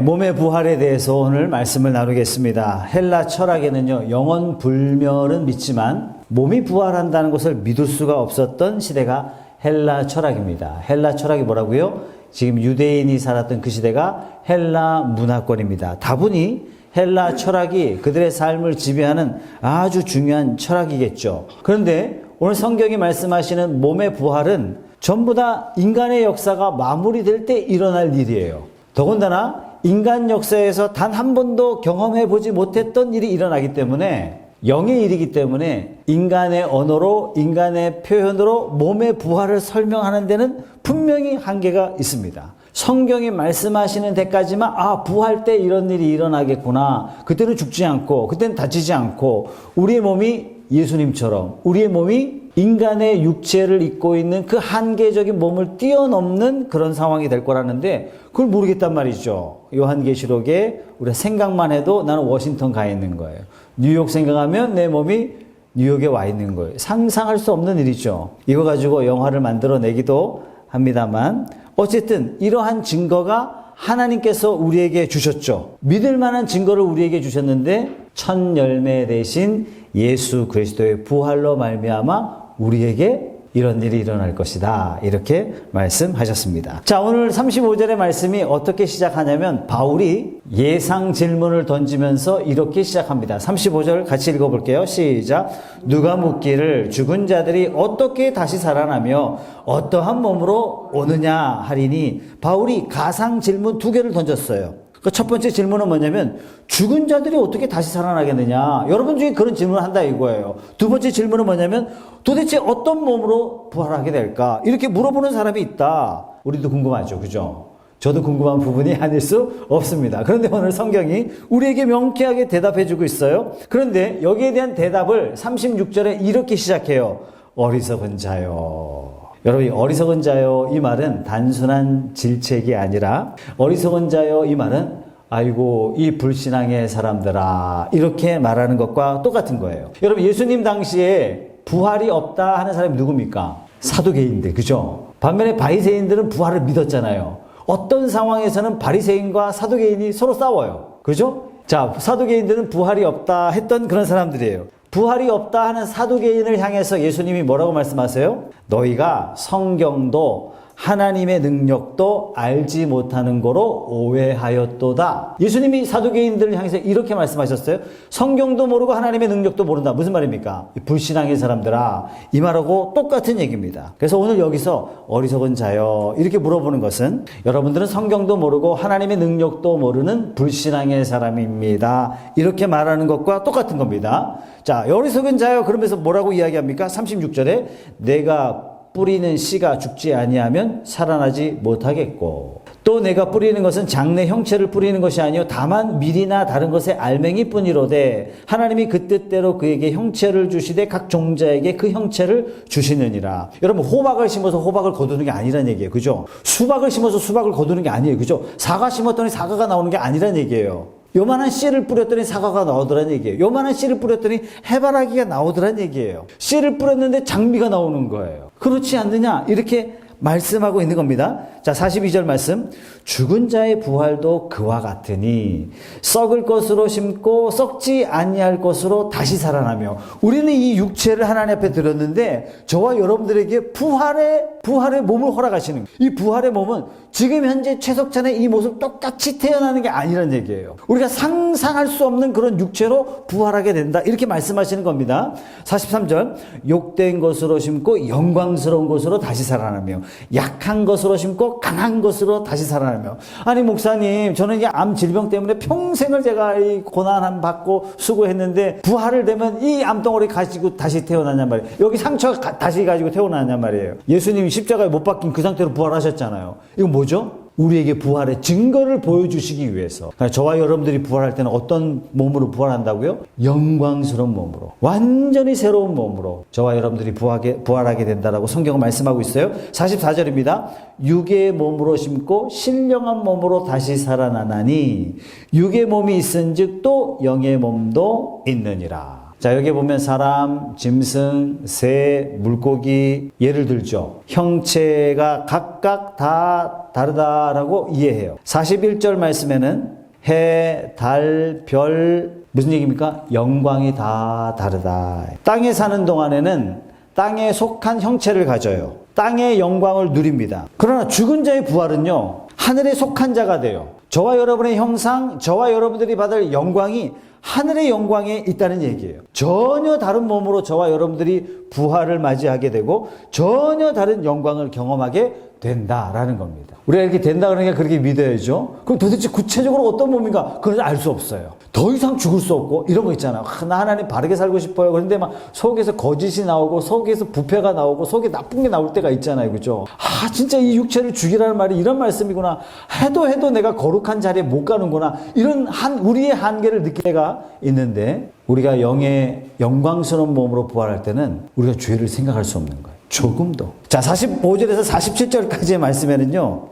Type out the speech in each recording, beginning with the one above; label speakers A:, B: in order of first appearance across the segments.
A: 몸의 부활에 대해서 오늘 말씀을 나누겠습니다. 헬라 철학에는요, 영원 불멸은 믿지만 몸이 부활한다는 것을 믿을 수가 없었던 시대가 헬라 철학입니다. 헬라 철학이 뭐라고요? 지금 유대인이 살았던 그 시대가 헬라 문화권입니다. 다분히 헬라 철학이 그들의 삶을 지배하는 아주 중요한 철학이겠죠. 그런데 오늘 성경이 말씀하시는 몸의 부활은 전부 다 인간의 역사가 마무리될 때 일어날 일이에요. 더군다나 인간 역사에서 단 한 번도 경험해 보지 못했던 일이 일어나기 때문에, 영의 일이기 때문에 인간의 언어로, 인간의 표현으로 몸의 부활을 설명하는 데는 분명히 한계가 있습니다. 성경이 말씀하시는 데까지만 부활 때 이런 일이 일어나겠구나, 그때는 죽지 않고 그때는 다치지 않고 우리의 몸이 예수님처럼 우리의 몸이 인간의 육체를 입고 있는 그 한계적인 몸을 뛰어넘는 그런 상황이 될 거라는데 그걸 모르겠단 말이죠. 요한계시록에 우리가 생각만 해도 나는 워싱턴 가 있는 거예요. 뉴욕 생각하면 내 몸이 뉴욕에 와 있는 거예요. 상상할 수 없는 일이죠. 이거 가지고 영화를 만들어내기도 합니다만, 어쨌든 이러한 증거가 하나님께서 우리에게 주셨죠. 믿을 만한 증거를 우리에게 주셨는데 첫 열매 대신 예수 그리스도의 부활로 말미암아 우리에게 이런 일이 일어날 것이다, 이렇게 말씀하셨습니다. 자, 오늘 35절의 말씀이 어떻게 시작하냐면 바울이 예상 질문을 던지면서 이렇게 시작합니다. 35절 같이 읽어볼게요. 시작. 누가 묻기를 죽은 자들이 어떻게 다시 살아나며 어떠한 몸으로 오느냐 하리니, 바울이 가상 질문 두 개를 던졌어요. 그 첫 번째 질문은 뭐냐면 죽은 자들이 어떻게 다시 살아나겠느냐, 여러분 중에 그런 질문을 한다 이거예요. 두 번째 질문은 뭐냐면 도대체 어떤 몸으로 부활하게 될까, 이렇게 물어보는 사람이 있다. 우리도 궁금하죠, 그죠? 저도 궁금한 부분이 아닐 수 없습니다. 그런데 오늘 성경이 우리에게 명쾌하게 대답해주고 있어요. 그런데 여기에 대한 대답을 36절에 이렇게 시작해요. 어리석은 자요. 여러분, 이 어리석은 자요, 이 말은 단순한 질책이 아니라, 어리석은 자요, 이 말은 아이고 이 불신앙의 사람들아, 이렇게 말하는 것과 똑같은 거예요. 여러분, 예수님 당시에 부활이 없다 하는 사람이 누굽니까? 사두개인들, 그죠? 반면에 바리새인들은 부활을 믿었잖아요. 어떤 상황에서는 바리새인과 사두개인이 서로 싸워요, 그죠? 자, 사두개인들은 부활이 없다 했던 그런 사람들이에요. 부활이 없다 하는 사두개인을 향해서 예수님이 뭐라고 말씀하세요? 너희가 성경도 하나님의 능력도 알지 못하는 거로 오해하였도다. 예수님이 사두개인들을 향해서 이렇게 말씀하셨어요. 성경도 모르고 하나님의 능력도 모른다. 무슨 말입니까? 불신앙의 사람들아, 이 말하고 똑같은 얘기입니다. 그래서 오늘 여기서 어리석은 자여, 이렇게 물어보는 것은 여러분들은 성경도 모르고 하나님의 능력도 모르는 불신앙의 사람입니다, 이렇게 말하는 것과 똑같은 겁니다. 자, 어리석은 자여 그러면서 뭐라고 이야기합니까? 36절에 내가 뿌리는 씨가 죽지 아니하면 살아나지 못하겠고, 또 내가 뿌리는 것은 장래 형체를 뿌리는 것이 아니요 다만 밀이나 다른 것의 알맹이 뿐이로되 하나님이 그 뜻대로 그에게 형체를 주시되 각 종자에게 그 형체를 주시느니라. 여러분, 호박을 심어서 호박을 거두는 게 아니란 얘기예요, 그죠? 수박을 심어서 수박을 거두는 게 아니에요, 그죠? 사과 심었더니 사과가 나오는 게 아니란 얘기예요. 요만한 씨를 뿌렸더니 사과가 나오더란 얘기예요. 요만한 씨를 뿌렸더니 해바라기가 나오더란 얘기예요. 씨를 뿌렸는데 장미가 나오는 거예요. 그렇지 않느냐, 이렇게 말씀하고 있는 겁니다. 자, 42절 말씀. 죽은 자의 부활도 그와 같으니 썩을 것으로 심고 썩지 아니할 것으로 다시 살아나며. 우리는 이 육체를 하나님 앞에 드렸는데 저와 여러분들에게 부활의 몸을 허락하시는, 이 부활의 몸은 지금 현재 최석찬의 이 모습 똑같이 태어나는 게 아니란 얘기예요. 우리가 상상할 수 없는 그런 육체로 부활하게 된다, 이렇게 말씀하시는 겁니다. 43절. 욕된 것으로 심고 영광스러운 것으로 다시 살아나며 약한 것으로 심고 강한 것으로 다시 살아나며. 아니 목사님, 저는 이 암 질병 때문에 평생을 제가 이 고난 받고 수고했는데 부활을 되면 이 암덩어리 가지고 다시 태어나냔 말이에요. 여기 상처 다시 가지고 태어나냔 말이에요. 예수님이 십자가에 못 박힌 그 상태로 부활하셨잖아요. 이거 뭐죠? 우리에게 부활의 증거를 보여주시기 위해서. 그러니까 저와 여러분들이 부활할 때는 어떤 몸으로 부활한다고요? 영광스러운 몸으로, 완전히 새로운 몸으로 저와 여러분들이 부활하게 된다라고 성경은 말씀하고 있어요. 44절입니다. 육의 몸으로 심고 신령한 몸으로 다시 살아나나니 육의 몸이 있은즉 또 영의 몸도 있느니라. 자, 여기 보면 사람, 짐승, 새, 물고기 예를 들죠. 형체가 각각 다 다르다라고 이해해요. 41절 말씀에는 해, 달, 별 무슨 얘기입니까? 영광이 다 다르다. 땅에 사는 동안에는 땅에 속한 형체를 가져요. 땅의 영광을 누립니다. 그러나 죽은 자의 부활은요, 하늘에 속한 자가 돼요. 저와 여러분의 형상, 저와 여러분들이 받을 영광이 하늘의 영광에 있다는 얘기예요. 전혀 다른 몸으로 저와 여러분들이 부활을 맞이하게 되고 전혀 다른 영광을 경험하게 된다라는 겁니다. 우리가 이렇게 된다 그러니까 그렇게 믿어야죠. 그럼 도대체 구체적으로 어떤 몸인가? 그걸 알 수 없어요. 더 이상 죽을 수 없고 이런 거 있잖아요. 나 하나님 바르게 살고 싶어요. 그런데 막 속에서 거짓이 나오고 속에서 부패가 나오고 속에 나쁜 게 나올 때가 있잖아요. 그죠? 진짜 이 육체를 죽이라는 말이 이런 말씀이구나. 해도 내가 거룩한 자리에 못 가는구나. 이런 우리의 한계를 느낄 때가 있는데 우리가 영의 영광스러운 몸으로 부활할 때는 우리가 죄를 생각할 수 없는 거예요. 조금도. 자, 45절에서 47절까지의 말씀에는요,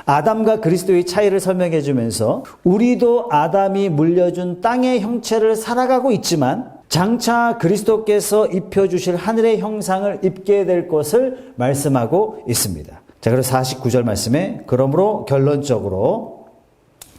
A: 아담과 그리스도의 차이를 설명해 주면서 우리도 아담이 물려준 땅의 형체를 살아가고 있지만 장차 그리스도께서 입혀주실 하늘의 형상을 입게 될 것을 말씀하고 있습니다. 자, 그래서 49절 말씀에 그러므로 결론적으로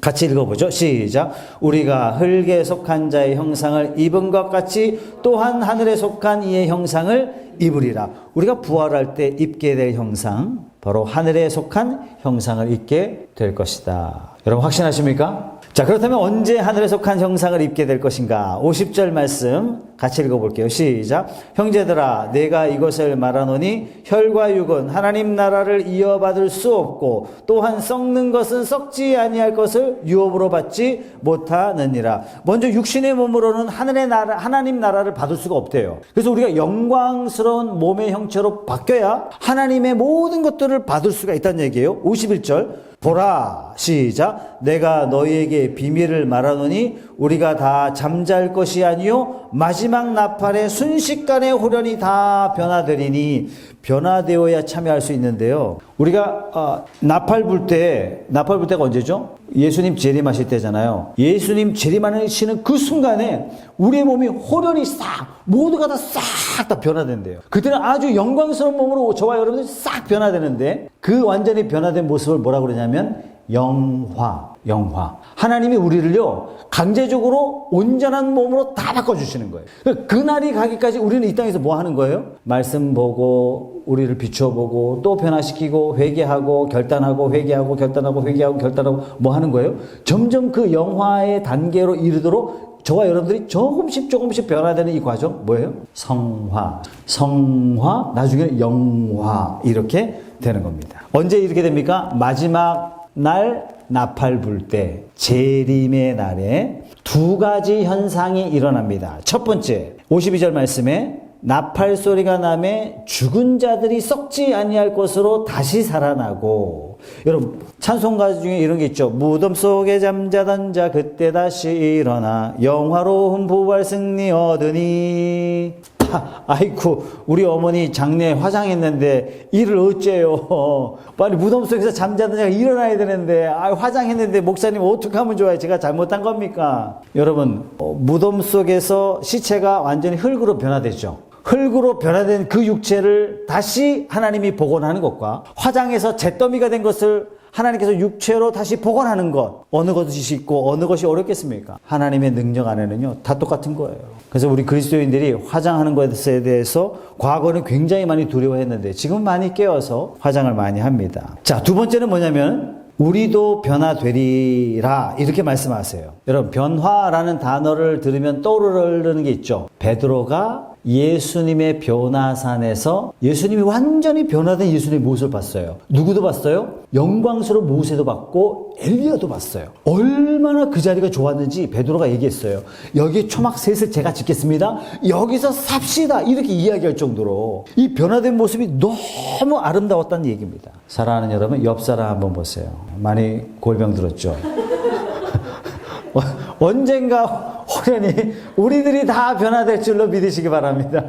A: 같이 읽어보죠. 시작. 우리가 흙에 속한 자의 형상을 입은 것 같이 또한 하늘에 속한 이의 형상을 입으리라. 우리가 부활할 때 입게 될 형상, 바로 하늘에 속한 형상을 입게 될 것이다. 여러분 확신하십니까? 자, 그렇다면 언제 하늘에 속한 형상을 입게 될 것인가? 50절 말씀 같이 읽어볼게요. 시작. 형제들아, 내가 이것을 말하노니 혈과 육은 하나님 나라를 이어받을 수 없고 또한 썩는 것은 썩지 아니할 것을 유업으로 받지 못하느니라. 먼저 육신의 몸으로는 하나님 나라를 받을 수가 없대요. 그래서 우리가 영광스러운 몸의 형체로 바뀌어야 하나님의 모든 것들을 받을 수가 있다는 얘기예요. 51절. 보라, 시작. 내가 너희에게 비밀을 말하노니 우리가 다 잠잘 것이 아니요 마지막 나팔에 순식간에 호련히 다 변화되리니. 변화되어야 참여할 수 있는데요. 우리가 나팔 불 때가 언제죠? 예수님 재림하실 때잖아요. 예수님 재림하시는 그 순간에 우리의 몸이 호련히 모두가 다 변화된대요. 그때는 아주 영광스러운 몸으로 저와 여러분들이 싹 변화되는데 그 완전히 변화된 모습을 뭐라고 그러냐면 영화. 하나님이 우리를요, 강제적으로 온전한 몸으로 다 바꿔주시는 거예요. 그날이 가기까지 우리는 이 땅에서 뭐 하는 거예요? 말씀 보고, 우리를 비춰보고, 또 변화시키고, 회개하고, 결단하고, 회개하고, 결단하고, 회개하고, 결단하고, 뭐 하는 거예요? 점점 그 영화의 단계로 이르도록 저와 여러분들이 조금씩 변화되는 이 과정, 뭐예요? 성화, 나중에는 영화, 이렇게 되는 겁니다. 언제 이렇게 됩니까? 마지막 날 나팔 불 때, 재림의 날에 두 가지 현상이 일어납니다. 첫 번째, 52절 말씀에 나팔 소리가 나매 죽은 자들이 썩지 아니할 것으로 다시 살아나고. 여러분 찬송가 중에 이런 게 있죠. 무덤 속에 잠자던 자 그때 다시 일어나 영화로운 부활 승리 얻으니. 아이쿠, 우리 어머니 장례 화장했는데 일을 어째요? 빨리 무덤 속에서 잠자던 자가 일어나야 되는데 화장했는데 목사님 어떻게 하면 좋아요? 제가 잘못한 겁니까? 여러분, 무덤 속에서 시체가 완전히 흙으로 변화되죠. 흙으로 변화된 그 육체를 다시 하나님이 복원하는 것과 화장해서 잿더미가 된 것을 하나님께서 육체로 다시 복원하는 것, 어느 것이 쉽고 어느 것이 어렵겠습니까? 하나님의 능력 안에는요, 다 똑같은 거예요. 그래서 우리 그리스도인들이 화장하는 것에 대해서 과거는 굉장히 많이 두려워했는데 지금 많이 깨어서 화장을 많이 합니다. 자, 두 번째는 뭐냐면 우리도 변화되리라, 이렇게 말씀하세요. 여러분, 변화라는 단어를 들으면 떠오르는 게 있죠. 베드로가 예수님의 변화산에서 예수님이 완전히 변화된 예수님의 모습을 봤어요. 누구도 봤어요? 영광스러운 모세도 봤고 엘리야도 봤어요. 얼마나 그 자리가 좋았는지 베드로가 얘기했어요. 여기 초막 셋을 제가 짓겠습니다. 여기서 삽시다. 이렇게 이야기할 정도로 이 변화된 모습이 너무 아름다웠다는 얘기입니다. 사랑하는 여러분, 옆 사람 한번 보세요. 많이 골병 들었죠? 언젠가 그러니 우리들이 다 변화될 줄로 믿으시기 바랍니다.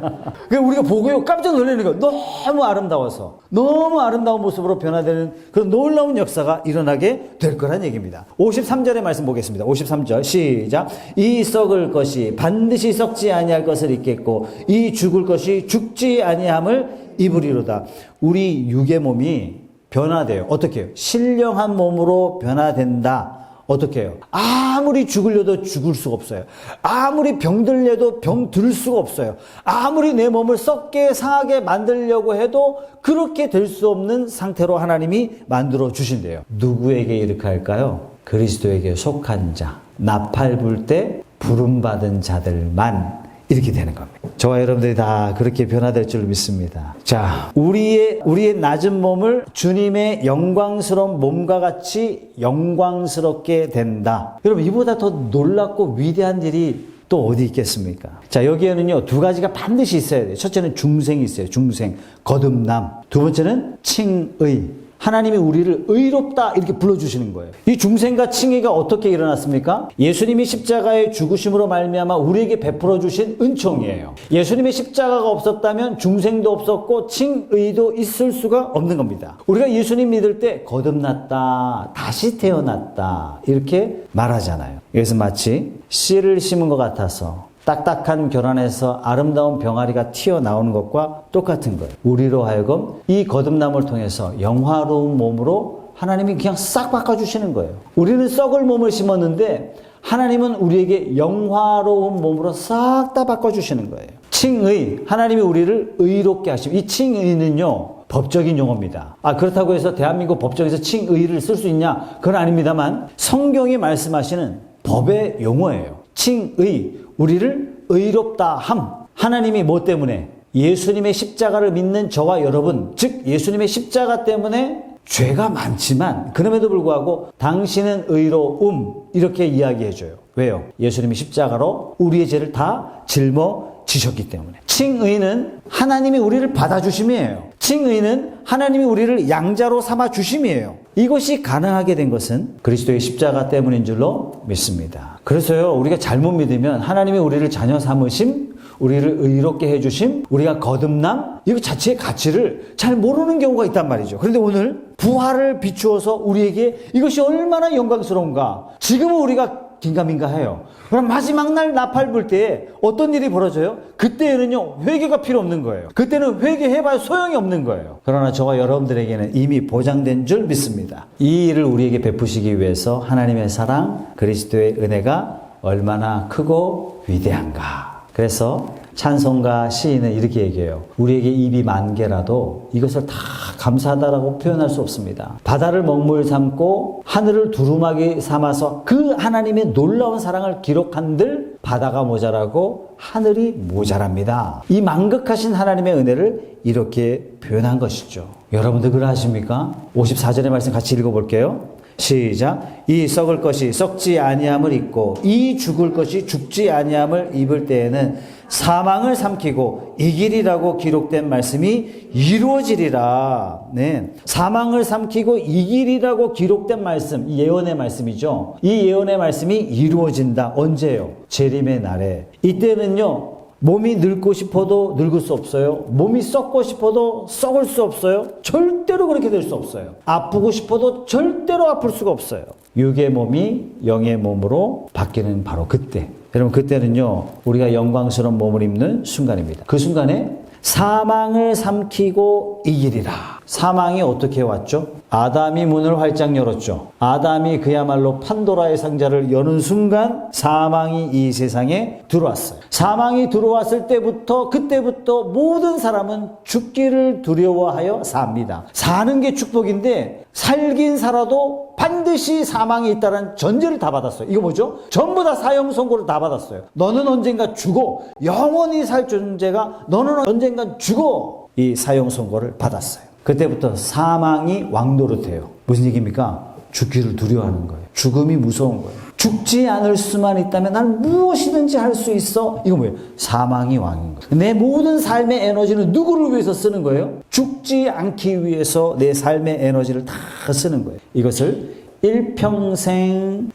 A: 우리가 보고요 깜짝 놀라는 거 너무 아름다워서 너무 아름다운 모습으로 변화되는 그런 놀라운 역사가 일어나게 될 거란 얘기입니다. 53절의 말씀 보겠습니다. 53절 시작. 이 썩을 것이 반드시 썩지 아니할 것을 입겠고 이 죽을 것이 죽지 아니함을 입으리로다. 우리 육의 몸이 변화돼요. 어떻게 해요? 신령한 몸으로 변화된다. 어떻게 해요? 아무리 죽으려도 죽을 수가 없어요. 아무리 병들려도 병들 수가 없어요. 아무리 내 몸을 썩게 상하게 만들려고 해도 그렇게 될 수 없는 상태로 하나님이 만들어 주신대요. 누구에게 이렇게 할까요? 그리스도에게 속한 자, 나팔 불 때 부름받은 자들만 이렇게 되는 겁니다. 저와 여러분들이 다 그렇게 변화될 줄 믿습니다. 자, 우리의 낮은 몸을 주님의 영광스러운 몸과 같이 영광스럽게 된다. 여러분, 이보다 더 놀랍고 위대한 일이 또 어디 있겠습니까? 자, 여기에는요, 두 가지가 반드시 있어야 돼요. 첫째는 중생이 있어요. 중생, 거듭남. 두 번째는 칭의. 하나님이 우리를 의롭다 이렇게 불러주시는 거예요. 이 중생과 칭의가 어떻게 일어났습니까? 예수님이 십자가의 죽으심으로 말미암아 우리에게 베풀어 주신 은총이에요. 예수님의 십자가가 없었다면 중생도 없었고 칭의도 있을 수가 없는 겁니다. 우리가 예수님 믿을 때 거듭났다, 다시 태어났다 이렇게 말하잖아요. 이것은 마치 씨를 심은 것 같아서 딱딱한 결안에서 아름다운 병아리가 튀어나오는 것과 똑같은 거예요. 우리로 하여금 이 거듭남을 통해서 영화로운 몸으로 하나님이 그냥 싹 바꿔주시는 거예요. 우리는 썩을 몸을 심었는데 하나님은 우리에게 영화로운 몸으로 싹 다 바꿔주시는 거예요. 칭의, 하나님이 우리를 의롭게 하시고, 이 칭의는요 법적인 용어입니다. 그렇다고 해서 대한민국 법정에서 칭의를 쓸 수 있냐? 그건 아닙니다만 성경이 말씀하시는 법의 용어예요. 칭의, 우리를 의롭다 함. 하나님이 뭐 때문에? 예수님의 십자가를 믿는 저와 여러분, 즉 예수님의 십자가 때문에 죄가 많지만 그럼에도 불구하고 당신은 의로움 이렇게 이야기해줘요. 왜요? 예수님이 십자가로 우리의 죄를 다 짊어지셨기 때문에. 칭의는 하나님이 우리를 받아주심이에요. 칭의는 하나님이 우리를 양자로 삼아주심이에요. 이것이 가능하게 된 것은 그리스도의 십자가 때문인 줄로 믿습니다. 그래서요, 우리가 잘못 믿으면 하나님이 우리를 자녀 삼으심, 우리를 의롭게 해주심, 우리가 거듭남, 이거 자체의 가치를 잘 모르는 경우가 있단 말이죠. 그런데 오늘 부활을 비추어서 우리에게 이것이 얼마나 영광스러운가. 지금은 우리가 긴가민가해요. 그럼 마지막 날 나팔 불 때에 어떤 일이 벌어져요? 그때는요 회개가 필요 없는 거예요. 그때는 회개해봐야 소용이 없는 거예요. 그러나 저와 여러분들에게는 이미 보장된 줄 믿습니다. 이 일을 우리에게 베푸시기 위해서 하나님의 사랑, 그리스도의 은혜가 얼마나 크고 위대한가. 그래서 찬송가 시인은 이렇게 얘기해요. 우리에게 입이 만 개라도 이것을 다 감사하다라고 표현할 수 없습니다. 바다를 먹물 삼고 하늘을 두루마기 삼아서 그 하나님의 놀라운 사랑을 기록한들 바다가 모자라고 하늘이 모자랍니다. 이 만극하신 하나님의 은혜를 이렇게 표현한 것이죠. 여러분들 그러하십니까? 54절의 말씀 같이 읽어볼게요. 시작. 이 썩을 것이 썩지 아니함을 입고 이 죽을 것이 죽지 아니함을 입을 때에는 사망을 삼키고 이기리라고 기록된 말씀이 이루어지리라. 네. 사망을 삼키고 이기리라고 기록된 말씀, 이 예언의 말씀이죠. 이 예언의 말씀이 이루어진다. 언제요? 재림의 날에. 이때는요, 몸이 늙고 싶어도 늙을 수 없어요. 몸이 썩고 싶어도 썩을 수 없어요. 절대로 그렇게 될 수 없어요. 아프고 싶어도 절대로 아플 수가 없어요. 육의 몸이 영의 몸으로 바뀌는 바로 그때. 여러분, 그때는요, 우리가 영광스러운 몸을 입는 순간입니다. 그 순간에 사망을 삼키고 이기리라. 사망이 어떻게 왔죠? 아담이 문을 활짝 열었죠. 아담이 그야말로 판도라의 상자를 여는 순간 사망이 이 세상에 들어왔어요. 사망이 들어왔을 때부터, 그때부터 모든 사람은 죽기를 두려워하여 삽니다. 사는 게 축복인데 살긴 살아도 반드시 사망이 있다는 전제를 다 받았어요. 이거 뭐죠? 전부 다 사형 선고를 다 받았어요. 너는 언젠가 죽어. 영원히 살 존재가 너는 언젠가 죽어. 이 사형 선고를 받았어요. 그때부터 사망이 왕노릇해요. 무슨 얘기입니까? 죽기를 두려워하는 거예요. 죽음이 무서운 거예요. 죽지 않을 수만 있다면 난 무엇이든지 할 수 있어. 이거 뭐예요? 사망이 왕인 거예요. 내 모든 삶의 에너지는 누구를 위해서 쓰는 거예요? 죽지 않기 위해서 내 삶의 에너지를 다 쓰는 거예요. 이것을 일평생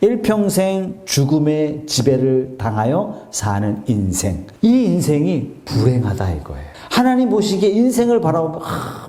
A: 죽음의 지배를 당하여 사는 인생. 이 인생이 불행하다 이거예요. 하나님 보시기에 인생을 바라보면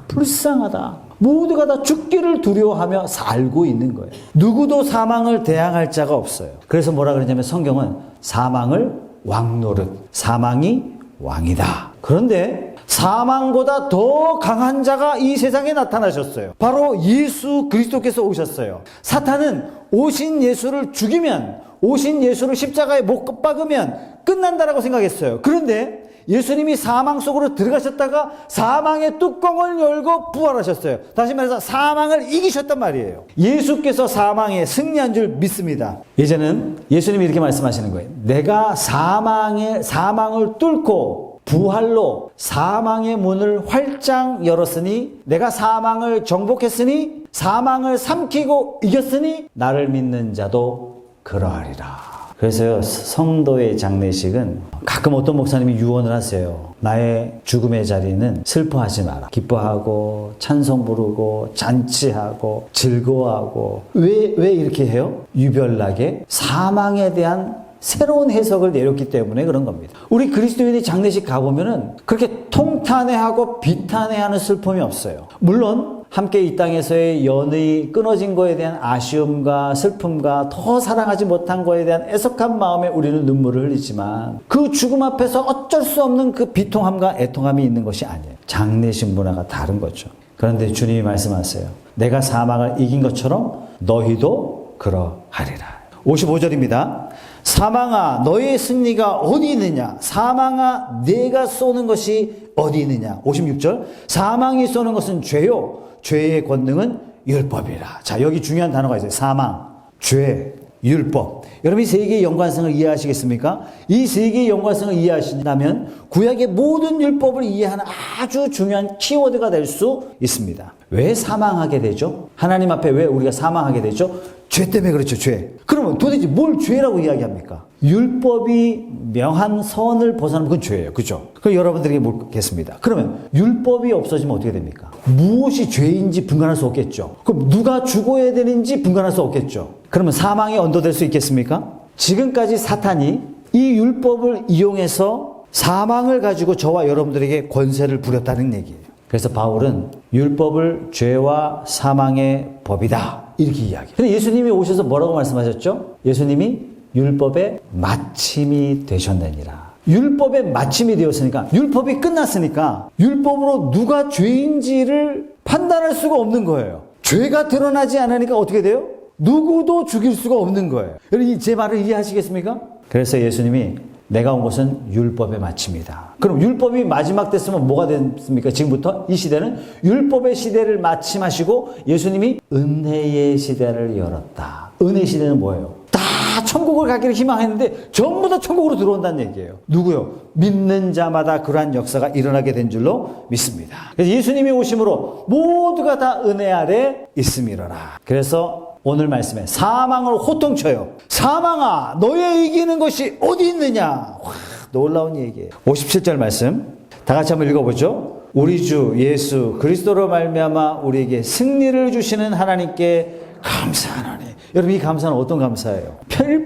A: 불쌍하다. 모두가 다 죽기를 두려워하며 살고 있는 거예요. 누구도 사망을 대항할 자가 없어요. 그래서 뭐라 그러냐면 성경은 사망을 왕노릇, 사망이 왕이다. 그런데 사망보다 더 강한 자가 이 세상에 나타나셨어요. 바로 예수 그리스도께서 오셨어요. 사탄은 오신 예수를 죽이면, 오신 예수를 십자가에 못 박으면 끝난다라고 생각했어요. 그런데 예수님이 사망 속으로 들어가셨다가 사망의 뚜껑을 열고 부활하셨어요. 다시 말해서 사망을 이기셨단 말이에요. 예수께서 사망에 승리한 줄 믿습니다. 이제는 예수님이 이렇게 말씀하시는 거예요. 내가 사망을 뚫고 부활로 사망의 문을 활짝 열었으니, 내가 사망을 정복했으니, 사망을 삼키고 이겼으니 나를 믿는 자도 그러하리라. 그래서요, 성도의 장례식은 가끔 어떤 목사님이 유언을 하세요. 나의 죽음의 자리는 슬퍼하지 마라. 기뻐하고 찬송 부르고 잔치하고 즐거워하고. 왜 이렇게 해요? 유별나게 사망에 대한 새로운 해석을 내렸기 때문에 그런 겁니다. 우리 그리스도인이 장례식 가보면은 그렇게 통탄해하고 비탄해하는 슬픔이 없어요. 물론 함께 이 땅에서의 연의 끊어진 거에 대한 아쉬움과 슬픔과 더 사랑하지 못한 거에 대한 애석한 마음에 우리는 눈물을 흘리지만, 그 죽음 앞에서 어쩔 수 없는 그 비통함과 애통함이 있는 것이 아니에요. 장례식 문화가 다른 거죠. 그런데 주님이 말씀하세요. 내가 사망을 이긴 것처럼 너희도 그러하리라. 55절입니다. 사망아 너의 승리가 어디 있느냐? 사망아 내가 쏘는 것이 어디 있느냐? 56절. 사망이 쏘는 것은 죄요, 죄의 권능은 율법이라. 자, 여기 중요한 단어가 있어요. 사망, 죄, 율법. 여러분 이 세 개의 연관성을 이해하시겠습니까? 이 세 개의 연관성을 이해하신다면 구약의 모든 율법을 이해하는 아주 중요한 키워드가 될 수 있습니다. 왜 사망하게 되죠? 하나님 앞에 왜 우리가 사망하게 되죠? 죄 때문에 그렇죠, 죄. 그러면 도대체 뭘 죄라고 이야기합니까? 율법이 명한 선을 벗어나면 그건 죄예요. 그죠? 그럼 여러분들에게 묻겠습니다. 그러면 율법이 없어지면 어떻게 됩니까? 무엇이 죄인지 분간할 수 없겠죠. 그럼 누가 죽어야 되는지 분간할 수 없겠죠. 그러면 사망에 언도될 수 있겠습니까? 지금까지 사탄이 이 율법을 이용해서 사망을 가지고 저와 여러분들에게 권세를 부렸다는 얘기예요. 그래서 바울은 율법을 죄와 사망의 법이다 이렇게 이야기해요. 근데 예수님이 오셔서 뭐라고 말씀하셨죠? 예수님이 율법의 마침이 되셨느니라. 율법의 마침이 되었으니까, 율법이 끝났으니까 율법으로 누가 죄인지를 판단할 수가 없는 거예요. 죄가 드러나지 않으니까 어떻게 돼요? 누구도 죽일 수가 없는 거예요. 여러분 제 말을 이해하시겠습니까? 그래서 예수님이 내가 온 것은 율법의 마침이다. 그럼 율법이 마지막 됐으면 뭐가 됐습니까? 지금부터 이 시대는 율법의 시대를 마침하시고 예수님이 은혜의 시대를 열었다. 은혜의 시대는 뭐예요? 다 천국을 가기를 희망했는데 전부 다 천국으로 들어온다는 얘기예요. 누구요? 믿는 자마다 그러한 역사가 일어나게 된 줄로 믿습니다. 그래서 예수님이 오심으로 모두가 다 은혜 아래 있음이로라. 그래서 오늘 말씀에 사망을 호통쳐요. 사망아 너의 이기는 것이 어디 있느냐? 와, 놀라운 얘기예요. 57절 말씀 다 같이 한번 읽어보죠. 우리 주 예수 그리스도로 말미암아 우리에게 승리를 주시는 하나님께 감사하노니. 여러분 이 감사는 어떤 감사예요?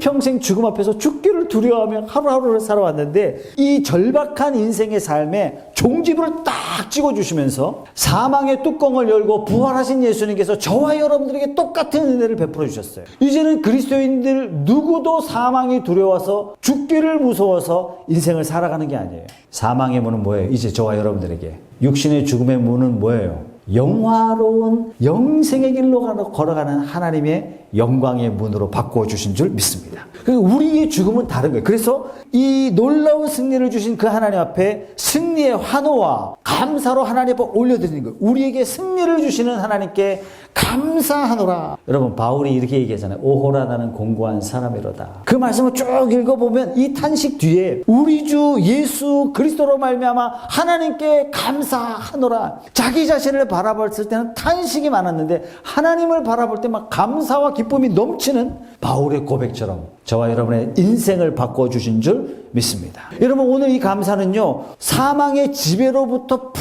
A: 평생 죽음 앞에서 죽기를 두려워하며 하루하루를 살아왔는데 이 절박한 인생의 삶에 종지부를 딱 찍어주시면서 사망의 뚜껑을 열고 부활하신 예수님께서 저와 여러분들에게 똑같은 은혜를 베풀어 주셨어요. 이제는 그리스도인들 누구도 사망이 두려워서 죽기를 무서워서 인생을 살아가는 게 아니에요. 사망의 문은 뭐예요? 이제 저와 여러분들에게 육신의 죽음의 문은 뭐예요? 영화로운 영생의 길로 걸어가는 하나님의 영광의 문으로 바꾸어 주신 줄 믿습니다. 우리의 죽음은 다른 거예요. 그래서 이 놀라운 승리를 주신 그 하나님 앞에 승리의 환호와 감사로 하나님 앞에 올려드리는 거예요. 우리에게 승리를 주시는 하나님께 감사하노라. 여러분 바울이 이렇게 얘기하잖아요. 오호라 나는 공고한 사람이로다. 그 말씀을 쭉 읽어보면 이 탄식 뒤에 우리 주 예수 그리스도로 말미암아 하나님께 감사하노라. 자기 자신을 바라봤을 때는 탄식이 많았는데 하나님을 바라볼 때 막 감사와 기쁨이 넘치는 바울의 고백처럼 저와 여러분의 인생을 바꿔주신 줄 믿습니다. 여러분, 오늘 이 감사는요, 사망의 지배로부터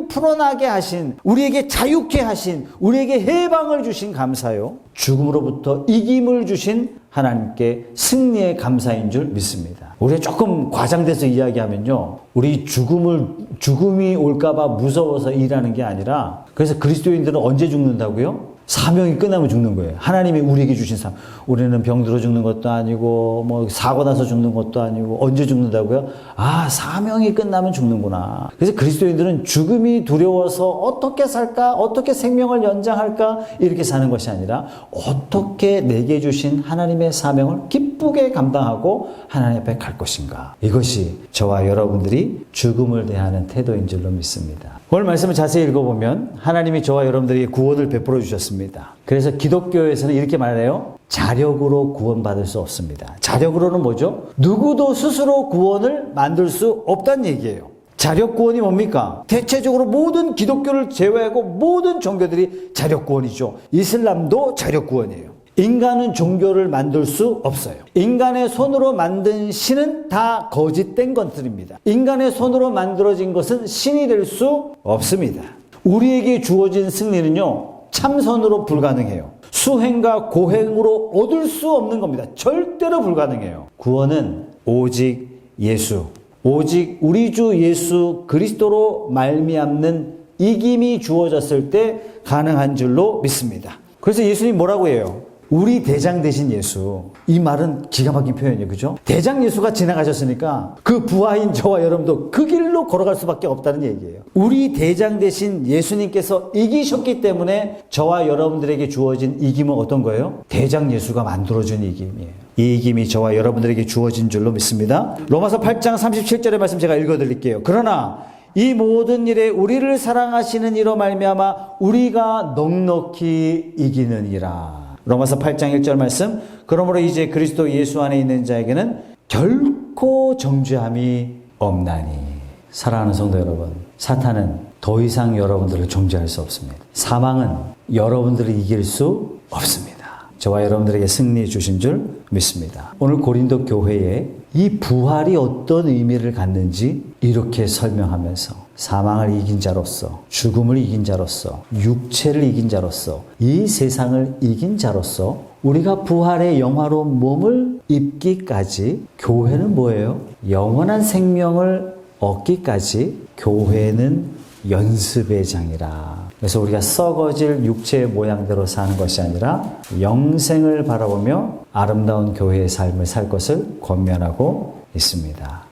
A: 풀어나게 하신, 우리에게 자유케 하신, 우리에게 해방을 주신 감사요, 죽음으로부터 이김을 주신 하나님께 승리의 감사인 줄 믿습니다. 우리가 조금 과장돼서 이야기하면요, 우리 죽음이 올까봐 무서워서 일하는 게 아니라, 그래서 그리스도인들은 언제 죽는다고요? 사명이 끝나면 죽는 거예요. 하나님이 우리에게 주신 삶. 우리는 병들어 죽는 것도 아니고, 뭐, 사고 나서 죽는 것도 아니고, 언제 죽는다고요? 아, 사명이 끝나면 죽는구나. 그래서 그리스도인들은 죽음이 두려워서 어떻게 살까? 어떻게 생명을 연장할까? 이렇게 사는 것이 아니라, 어떻게 내게 주신 하나님의 사명을 기쁘게 감당하고 하나님 앞에 갈 것인가. 이것이 저와 여러분들이 죽음을 대하는 태도인 줄로 믿습니다. 오늘 말씀을 자세히 읽어보면 하나님이 저와 여러분들에게 구원을 베풀어 주셨습니다. 그래서 기독교에서는 이렇게 말해요. 자력으로 구원받을 수 없습니다. 자력으로는 뭐죠? 누구도 스스로 구원을 만들 수 없다는 얘기예요. 자력 구원이 뭡니까? 대체적으로 모든 기독교를 제외하고 모든 종교들이 자력 구원이죠. 이슬람도 자력 구원이에요. 인간은 종교를 만들 수 없어요. 인간의 손으로 만든 신은 다 거짓된 것들입니다. 인간의 손으로 만들어진 것은 신이 될 수 없습니다. 우리에게 주어진 승리는요, 참선으로 불가능해요. 수행과 고행으로 얻을 수 없는 겁니다. 절대로 불가능해요. 구원은 오직 예수, 오직 우리 주 예수 그리스도로 말미암는 이김이 주어졌을 때 가능한 줄로 믿습니다. 그래서 예수님 뭐라고 해요? 우리 대장 되신 예수. 이 말은 기가 막힌 표현이에요. 그죠? 대장 예수가 지나가셨으니까 그 부하인 저와 여러분도 그 길로 걸어갈 수밖에 없다는 얘기예요. 우리 대장 되신 예수님께서 이기셨기 때문에 저와 여러분들에게 주어진 이김은 어떤 거예요? 대장 예수가 만들어준 이김이에요. 이 이김이 저와 여러분들에게 주어진 줄로 믿습니다. 로마서 8장 37절의 말씀 제가 읽어드릴게요. 그러나 이 모든 일에 우리를 사랑하시는 이로 말미암아 우리가 넉넉히 이기느니라. 로마서 8장 1절 말씀. 그러므로 이제 그리스도 예수 안에 있는 자에게는 결코 정죄함이 없나니. 사랑하는 성도 여러분, 사탄은 더 이상 여러분들을 정죄할 수 없습니다. 사망은 여러분들을 이길 수 없습니다. 저와 여러분들에게 승리 주신 줄 믿습니다. 오늘 고린도 교회에 이 부활이 어떤 의미를 갖는지 이렇게 설명하면서 사망을 이긴 자로서, 죽음을 이긴 자로서, 육체를 이긴 자로서, 이 세상을 이긴 자로서 우리가 부활의 영화로운 몸을 입기까지 교회는 뭐예요? 영원한 생명을 얻기까지 교회는 연습의 장이라. 그래서 우리가 썩어질 육체의 모양대로 사는 것이 아니라 영생을 바라보며 아름다운 교회의 삶을 살 것을 권면하고 있습니다.